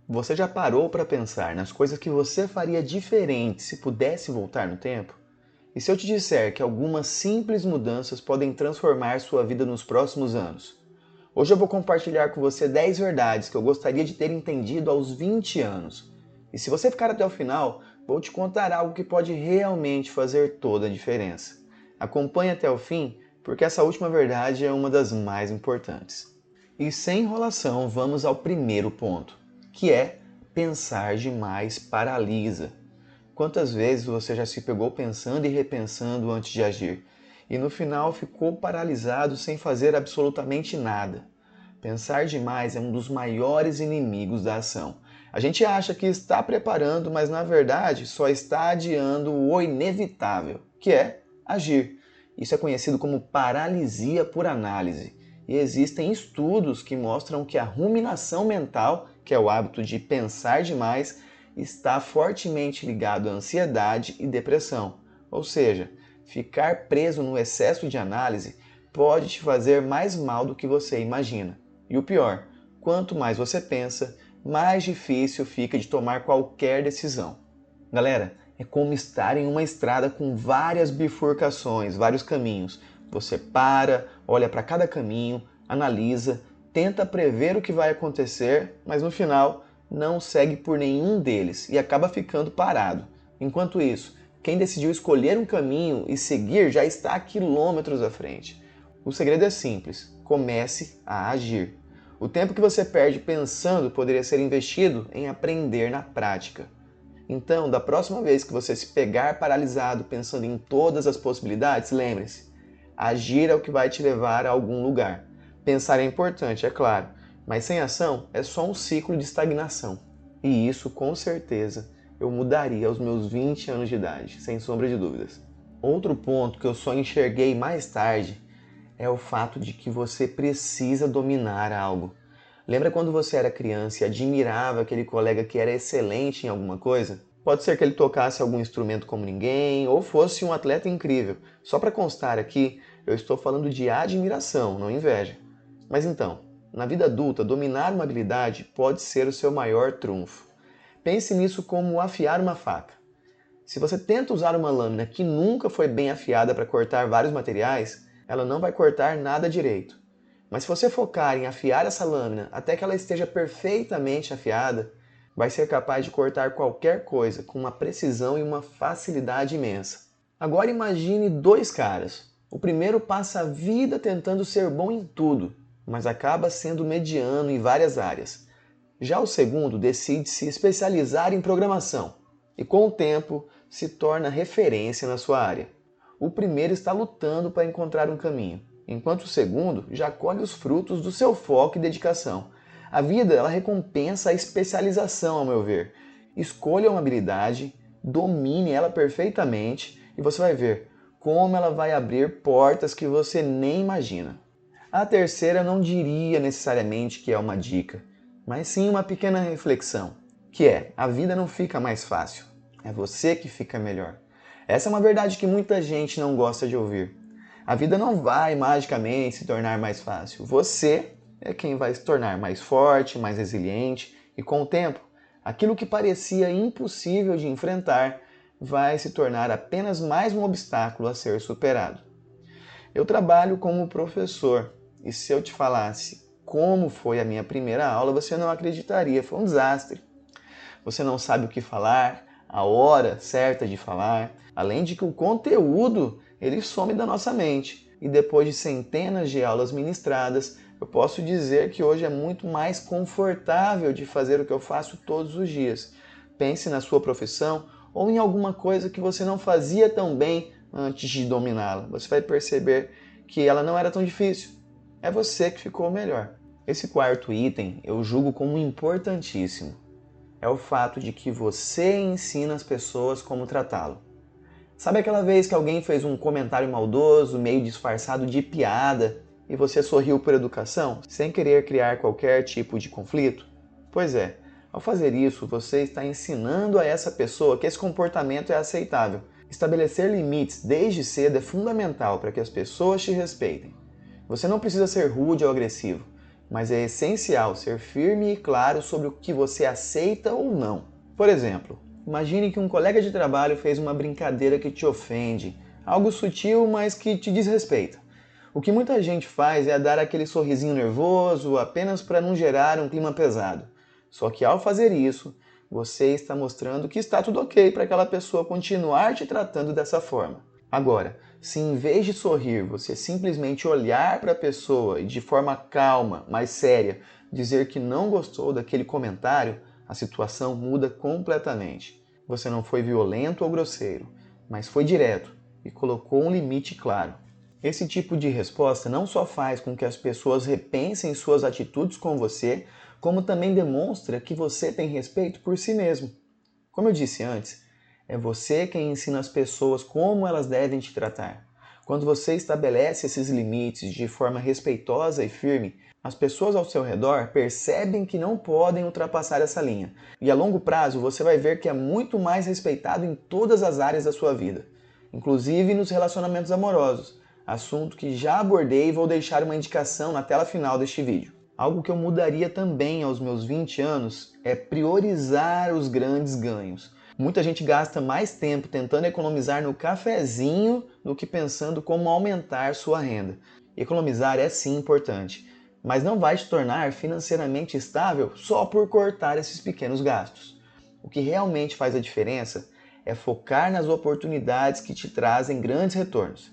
Você já parou para pensar nas coisas que você faria diferente se pudesse voltar no tempo? E se eu te disser que algumas simples mudanças podem transformar sua vida nos próximos anos? Hoje eu vou compartilhar com você 10 verdades que eu gostaria de ter entendido aos 20 anos. E se você ficar até o final, vou te contar algo que pode realmente fazer toda a diferença. Acompanhe até o fim, porque essa última verdade é uma das mais importantes. E sem enrolação, vamos ao primeiro ponto, que é pensar demais paralisa. Quantas vezes você já se pegou pensando e repensando antes de agir, e no final ficou paralisado sem fazer absolutamente nada? Pensar demais é um dos maiores inimigos da ação. A gente acha que está preparando, mas na verdade só está adiando o inevitável, que é agir. Isso é conhecido como paralisia por análise. E existem estudos que mostram que a ruminação mental, que é o hábito de pensar demais, está fortemente ligado à ansiedade e depressão. Ou seja, ficar preso no excesso de análise pode te fazer mais mal do que você imagina. E o pior, quanto mais você pensa, mais difícil fica de tomar qualquer decisão. Galera, é como estar em uma estrada com várias bifurcações, vários caminhos. Você para, olha para cada caminho, analisa, tenta prever o que vai acontecer, mas no final não segue por nenhum deles e acaba ficando parado. Enquanto isso, quem decidiu escolher um caminho e seguir já está a quilômetros à frente. O segredo é simples: comece a agir. O tempo que você perde pensando poderia ser investido em aprender na prática. Então, da próxima vez que você se pegar paralisado pensando em todas as possibilidades, lembre-se: agir é o que vai te levar a algum lugar. Pensar é importante, é claro, mas sem ação é só um ciclo de estagnação. E isso, com certeza, eu mudaria aos meus 20 anos de idade, sem sombra de dúvidas. Outro ponto que eu só enxerguei mais tarde é o fato de que você precisa dominar algo. Lembra quando você era criança e admirava aquele colega que era excelente em alguma coisa? Pode ser que ele tocasse algum instrumento como ninguém ou fosse um atleta incrível. Só para constar aqui, eu estou falando de admiração, não inveja. Mas então, na vida adulta, dominar uma habilidade pode ser o seu maior trunfo. Pense nisso como afiar uma faca. Se você tenta usar uma lâmina que nunca foi bem afiada para cortar vários materiais, ela não vai cortar nada direito. Mas se você focar em afiar essa lâmina até que ela esteja perfeitamente afiada, vai ser capaz de cortar qualquer coisa com uma precisão e uma facilidade imensa. Agora imagine dois caras. O primeiro passa a vida tentando ser bom em tudo, mas acaba sendo mediano em várias áreas. Já o segundo decide se especializar em programação e, com o tempo, se torna referência na sua área. O primeiro está lutando para encontrar um caminho, enquanto o segundo já colhe os frutos do seu foco e dedicação. A vida, ela recompensa a especialização, ao meu ver. Escolha uma habilidade, domine ela perfeitamente e você vai ver como ela vai abrir portas que você nem imagina. A terceira não diria necessariamente que é uma dica, mas sim uma pequena reflexão, que é: a vida não fica mais fácil, é você que fica melhor. Essa é uma verdade que muita gente não gosta de ouvir. A vida não vai magicamente se tornar mais fácil. Você é quem vai se tornar mais forte, mais resiliente, e com o tempo, aquilo que parecia impossível de enfrentar vai se tornar apenas mais um obstáculo a ser superado. Eu trabalho como professor, e se eu te falasse como foi a minha primeira aula, você não acreditaria, foi um desastre. Você não sabe o que falar, a hora certa de falar, além de que o conteúdo ele some da nossa mente. E depois de centenas de aulas ministradas, eu posso dizer que hoje é muito mais confortável de fazer o que eu faço todos os dias. Pense na sua profissão ou em alguma coisa que você não fazia tão bem antes de dominá-la. Você vai perceber que ela não era tão difícil. É você que ficou melhor. Esse quarto item eu julgo como importantíssimo. É o fato de que você ensina as pessoas como tratá-lo. Sabe aquela vez que alguém fez um comentário maldoso, meio disfarçado de piada, e você sorriu por educação, sem querer criar qualquer tipo de conflito? Pois é, ao fazer isso, você está ensinando a essa pessoa que esse comportamento é aceitável. Estabelecer limites desde cedo é fundamental para que as pessoas te respeitem. Você não precisa ser rude ou agressivo. mas é essencial ser firme e claro sobre o que você aceita ou não. Por exemplo, imagine que um colega de trabalho fez uma brincadeira que te ofende, algo sutil, mas que te desrespeita. O que muita gente faz é dar aquele sorrisinho nervoso apenas para não gerar um clima pesado. Só que ao fazer isso, você está mostrando que está tudo ok para aquela pessoa continuar te tratando dessa forma. Agora, se em vez de sorrir, você simplesmente olhar para a pessoa e de forma calma, mas séria, dizer que não gostou daquele comentário, a situação muda completamente. Você não foi violento ou grosseiro, mas foi direto e colocou um limite claro. Esse tipo de resposta não só faz com que as pessoas repensem suas atitudes com você, como também demonstra que você tem respeito por si mesmo. Como eu disse antes, é você quem ensina as pessoas como elas devem te tratar. Quando você estabelece esses limites de forma respeitosa e firme, as pessoas ao seu redor percebem que não podem ultrapassar essa linha. E a longo prazo você vai ver que é muito mais respeitado em todas as áreas da sua vida, inclusive nos relacionamentos amorosos, assunto que já abordei e vou deixar uma indicação na tela final deste vídeo. Algo que eu mudaria também aos meus 20 anos é priorizar os grandes ganhos. Muita gente gasta mais tempo tentando economizar no cafezinho do que pensando como aumentar sua renda. Economizar é sim importante, mas não vai te tornar financeiramente estável só por cortar esses pequenos gastos. O que realmente faz a diferença é focar nas oportunidades que te trazem grandes retornos.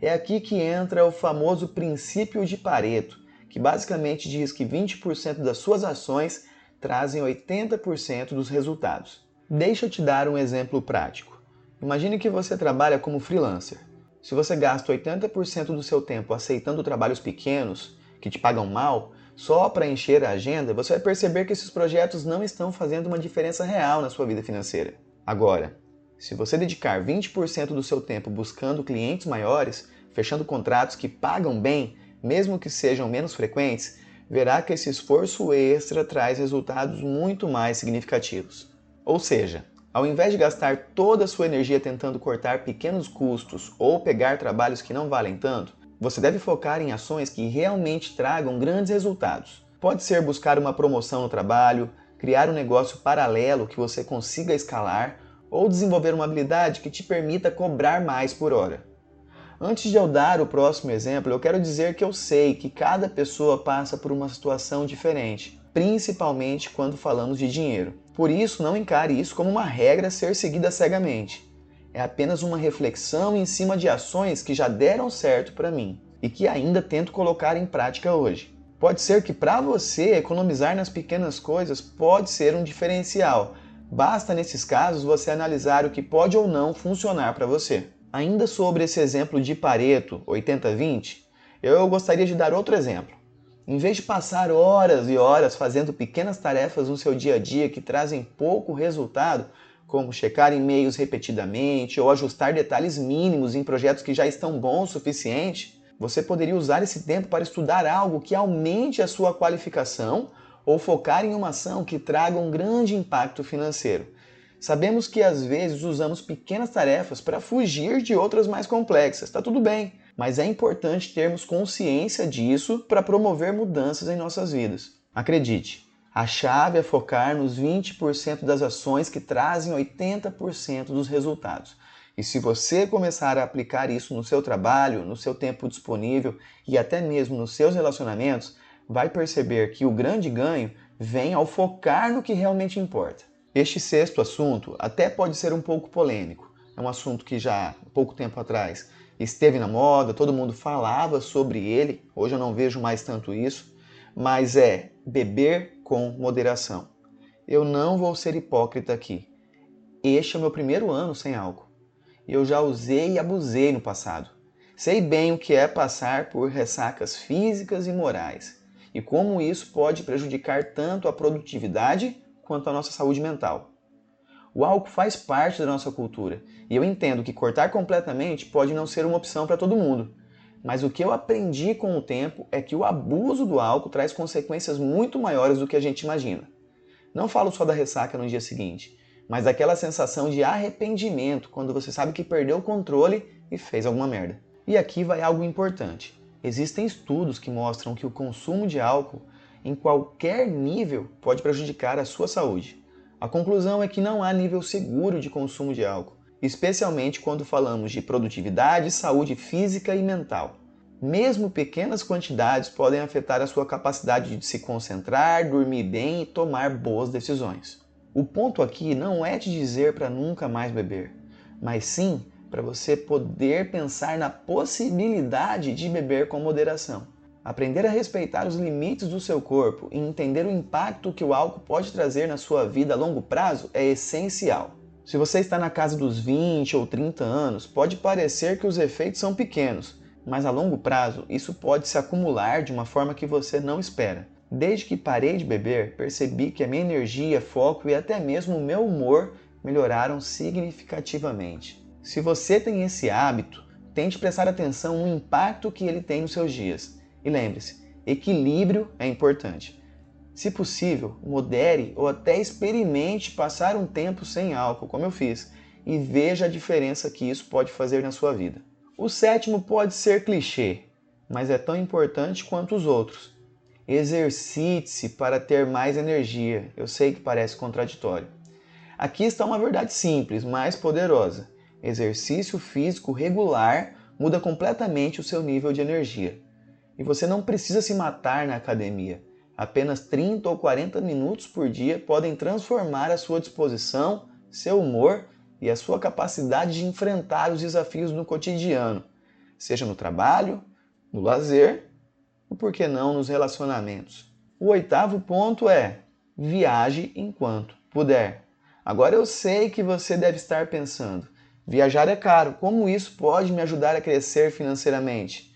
É aqui que entra o famoso princípio de Pareto, que basicamente diz que 20% das suas ações trazem 80% dos resultados. Deixa eu te dar um exemplo prático. Imagine que você trabalha como freelancer. Se você gasta 80% do seu tempo aceitando trabalhos pequenos, que te pagam mal, só para encher a agenda, você vai perceber que esses projetos não estão fazendo uma diferença real na sua vida financeira. Agora, se você dedicar 20% do seu tempo buscando clientes maiores, fechando contratos que pagam bem, mesmo que sejam menos frequentes, verá que esse esforço extra traz resultados muito mais significativos. Ou seja, ao invés de gastar toda a sua energia tentando cortar pequenos custos ou pegar trabalhos que não valem tanto, você deve focar em ações que realmente tragam grandes resultados. Pode ser buscar uma promoção no trabalho, criar um negócio paralelo que você consiga escalar, ou desenvolver uma habilidade que te permita cobrar mais por hora. Antes de eu dar o próximo exemplo, eu quero dizer que eu sei que cada pessoa passa por uma situação diferente, principalmente quando falamos de dinheiro. Por isso, não encare isso como uma regra a ser seguida cegamente. É apenas uma reflexão em cima de ações que já deram certo para mim e que ainda tento colocar em prática hoje. Pode ser que para você economizar nas pequenas coisas pode ser um diferencial. Basta nesses casos você analisar o que pode ou não funcionar para você. Ainda sobre esse exemplo de Pareto 80-20, eu gostaria de dar outro exemplo. Em vez de passar horas e horas fazendo pequenas tarefas no seu dia a dia que trazem pouco resultado, como checar e-mails repetidamente ou ajustar detalhes mínimos em projetos que já estão bons o suficiente, você poderia usar esse tempo para estudar algo que aumente a sua qualificação ou focar em uma ação que traga um grande impacto financeiro. Sabemos que às vezes usamos pequenas tarefas para fugir de outras mais complexas, está tudo bem, mas é importante termos consciência disso para promover mudanças em nossas vidas. Acredite, a chave é focar nos 20% das ações que trazem 80% dos resultados. E se você começar a aplicar isso no seu trabalho, no seu tempo disponível e até mesmo nos seus relacionamentos, vai perceber que o grande ganho vem ao focar no que realmente importa. Este sexto assunto até pode ser um pouco polêmico. É um assunto que já, pouco tempo atrás, esteve na moda, todo mundo falava sobre ele, hoje eu não vejo mais tanto isso, mas é beber com moderação. Eu não vou ser hipócrita aqui. Este é o meu primeiro ano sem álcool. Eu já usei e abusei no passado. Sei bem o que é passar por ressacas físicas e morais e como isso pode prejudicar tanto a produtividade quanto a nossa saúde mental. O álcool faz parte da nossa cultura e eu entendo que cortar completamente pode não ser uma opção para todo mundo. Mas o que eu aprendi com o tempo é que o abuso do álcool traz consequências muito maiores do que a gente imagina. Não falo só da ressaca no dia seguinte, mas daquela sensação de arrependimento quando você sabe que perdeu o controle e fez alguma merda. E aqui vai algo importante. Existem estudos que mostram que o consumo de álcool em qualquer nível pode prejudicar a sua saúde. A conclusão é que não há nível seguro de consumo de álcool, especialmente quando falamos de produtividade, saúde física e mental. Mesmo pequenas quantidades podem afetar a sua capacidade de se concentrar, dormir bem e tomar boas decisões. O ponto aqui não é te dizer para nunca mais beber, mas sim para você poder pensar na possibilidade de beber com moderação. Aprender a respeitar os limites do seu corpo e entender o impacto que o álcool pode trazer na sua vida a longo prazo é essencial. Se você está na casa dos 20 ou 30 anos, pode parecer que os efeitos são pequenos, mas a longo prazo isso pode se acumular de uma forma que você não espera. Desde que parei de beber, percebi que a minha energia, foco e até mesmo o meu humor melhoraram significativamente. Se você tem esse hábito, tente prestar atenção no impacto que ele tem nos seus dias. E lembre-se, equilíbrio é importante. Se possível, modere ou até experimente passar um tempo sem álcool, como eu fiz, e veja a diferença que isso pode fazer na sua vida. O sétimo pode ser clichê, mas é tão importante quanto os outros. Exercite-se para ter mais energia. Eu sei que parece contraditório. Aqui está uma verdade simples, mas poderosa. Exercício físico regular muda completamente o seu nível de energia. E você não precisa se matar na academia. Apenas 30 ou 40 minutos por dia podem transformar a sua disposição, seu humor e a sua capacidade de enfrentar os desafios no cotidiano, seja no trabalho, no lazer ou, por que não, nos relacionamentos. O oitavo ponto é: viaje enquanto puder. Agora eu sei que você deve estar pensando: viajar é caro, como isso pode me ajudar a crescer financeiramente?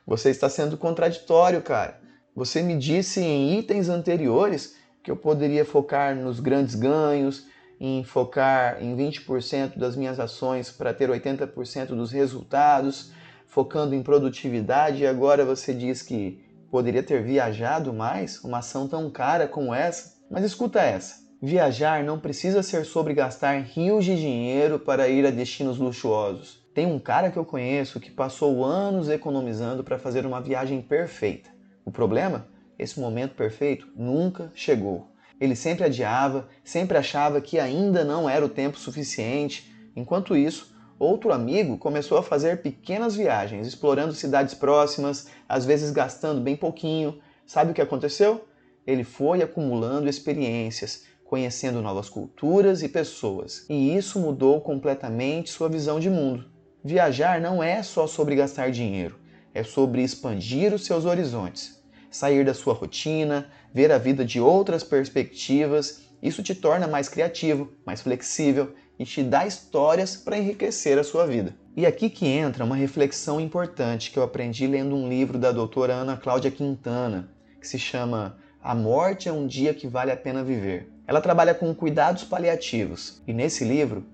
Você está sendo contraditório, cara. Você me disse em itens anteriores que eu poderia focar nos grandes ganhos, em focar em 20% das minhas ações para ter 80% dos resultados, focando em produtividade, e agora você diz que poderia ter viajado mais, uma ação tão cara como essa. Mas escuta essa: viajar não precisa ser sobre gastar rios de dinheiro para ir a destinos luxuosos. Tem um cara que eu conheço que passou anos economizando para fazer uma viagem perfeita. O problema? Esse momento perfeito nunca chegou. Ele sempre adiava, sempre achava que ainda não era o tempo suficiente. Enquanto isso, outro amigo começou a fazer pequenas viagens, explorando cidades próximas, às vezes gastando bem pouquinho. Sabe o que aconteceu? Ele foi acumulando experiências, conhecendo novas culturas e pessoas, e isso mudou completamente sua visão de mundo. Viajar não é só sobre gastar dinheiro, é sobre expandir os seus horizontes, sair da sua rotina, ver a vida de outras perspectivas. Isso te torna mais criativo, mais flexível e te dá histórias para enriquecer a sua vida. E aqui que entra uma reflexão importante que eu aprendi lendo um livro da doutora Ana Cláudia Quintana, que se chama A Morte é um Dia que Vale a Pena Viver. Ela trabalha com cuidados paliativos e nesse livro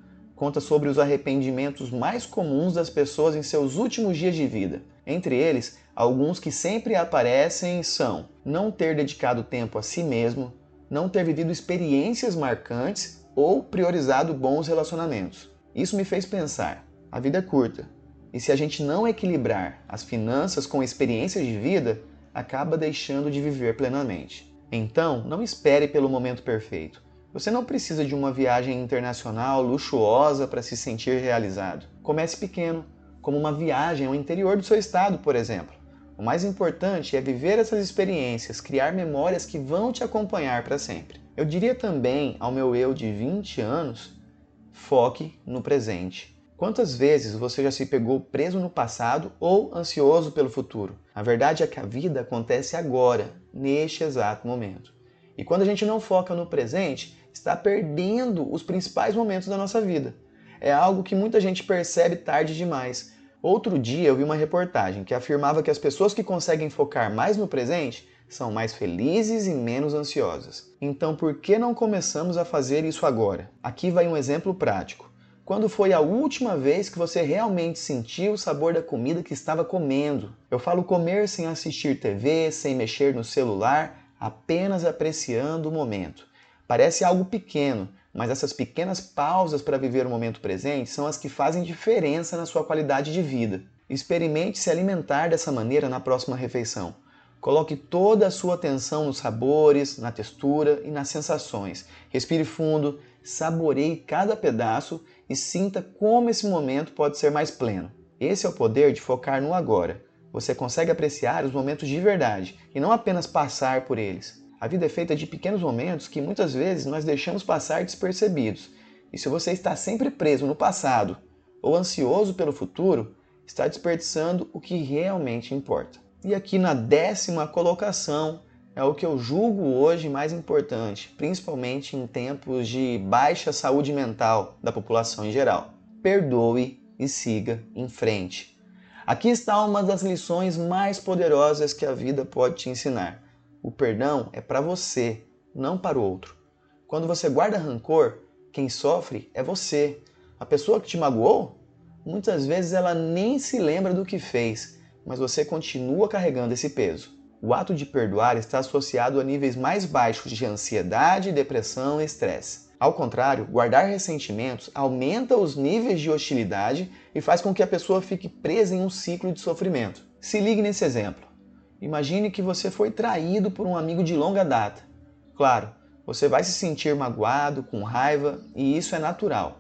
conta sobre os arrependimentos mais comuns das pessoas em seus últimos dias de vida. Entre eles, alguns que sempre aparecem são não ter dedicado tempo a si mesmo, não ter vivido experiências marcantes ou priorizado bons relacionamentos. Isso me fez pensar: a vida é curta, e se a gente não equilibrar as finanças com experiências de vida, acaba deixando de viver plenamente. Então, não espere pelo momento perfeito. Você não precisa de uma viagem internacional luxuosa para se sentir realizado. Comece pequeno, como uma viagem ao interior do seu estado, por exemplo. O mais importante é viver essas experiências, criar memórias que vão te acompanhar para sempre. Eu diria também ao meu eu de 20 anos, foque no presente. Quantas vezes você já se pegou preso no passado ou ansioso pelo futuro? A verdade é que a vida acontece agora, neste exato momento. E quando a gente não foca no presente, está perdendo os principais momentos da nossa vida. É algo que muita gente percebe tarde demais. Outro dia eu vi uma reportagem que afirmava que as pessoas que conseguem focar mais no presente são mais felizes e menos ansiosas. Então por que não começamos a fazer isso agora? Aqui vai um exemplo prático. Quando foi a última vez que você realmente sentiu o sabor da comida que estava comendo? Eu falo comer sem assistir TV, sem mexer no celular, apenas apreciando o momento. Parece algo pequeno, mas essas pequenas pausas para viver o momento presente são as que fazem diferença na sua qualidade de vida. Experimente se alimentar dessa maneira na próxima refeição. Coloque toda a sua atenção nos sabores, na textura e nas sensações. Respire fundo, saboreie cada pedaço e sinta como esse momento pode ser mais pleno. Esse é o poder de focar no agora. Você consegue apreciar os momentos de verdade e não apenas passar por eles. A vida é feita de pequenos momentos que muitas vezes nós deixamos passar despercebidos. E se você está sempre preso no passado ou ansioso pelo futuro, está desperdiçando o que realmente importa. E aqui na 10ª colocação é o que eu julgo hoje mais importante, principalmente em tempos de baixa saúde mental da população em geral. Perdoe e siga em frente. Aqui está uma das lições mais poderosas que a vida pode te ensinar. O perdão é para você, não para o outro. Quando você guarda rancor, quem sofre é você. A pessoa que te magoou, muitas vezes ela nem se lembra do que fez, mas você continua carregando esse peso. O ato de perdoar está associado a níveis mais baixos de ansiedade, depressão e estresse. Ao contrário, guardar ressentimentos aumenta os níveis de hostilidade e faz com que a pessoa fique presa em um ciclo de sofrimento. Se ligue nesse exemplo. Imagine que você foi traído por um amigo de longa data. Claro, você vai se sentir magoado, com raiva, e isso é natural.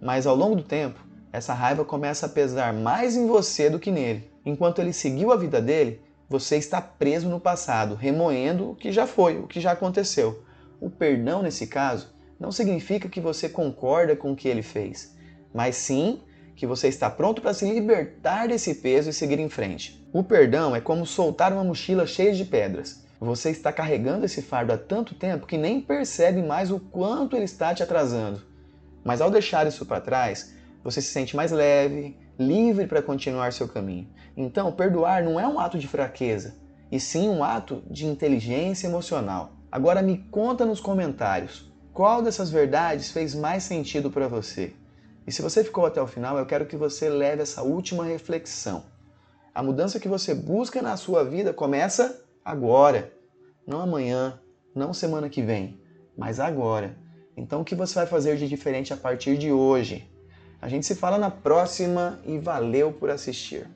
Mas ao longo do tempo, essa raiva começa a pesar mais em você do que nele. Enquanto ele seguiu a vida dele, você está preso no passado, remoendo o que já foi, o que já aconteceu. O perdão, nesse caso, não significa que você concorda com o que ele fez, mas sim que você está pronto para se libertar desse peso e seguir em frente. O perdão é como soltar uma mochila cheia de pedras. Você está carregando esse fardo há tanto tempo que nem percebe mais o quanto ele está te atrasando. Mas ao deixar isso para trás, você se sente mais leve, livre para continuar seu caminho. Então, perdoar não é um ato de fraqueza, e sim um ato de inteligência emocional. Agora me conta nos comentários, qual dessas verdades fez mais sentido para você? E se você ficou até o final, eu quero que você leve essa última reflexão. A mudança que você busca na sua vida começa agora. Não amanhã, não semana que vem, mas agora. Então o que você vai fazer de diferente a partir de hoje? A gente se fala na próxima e valeu por assistir.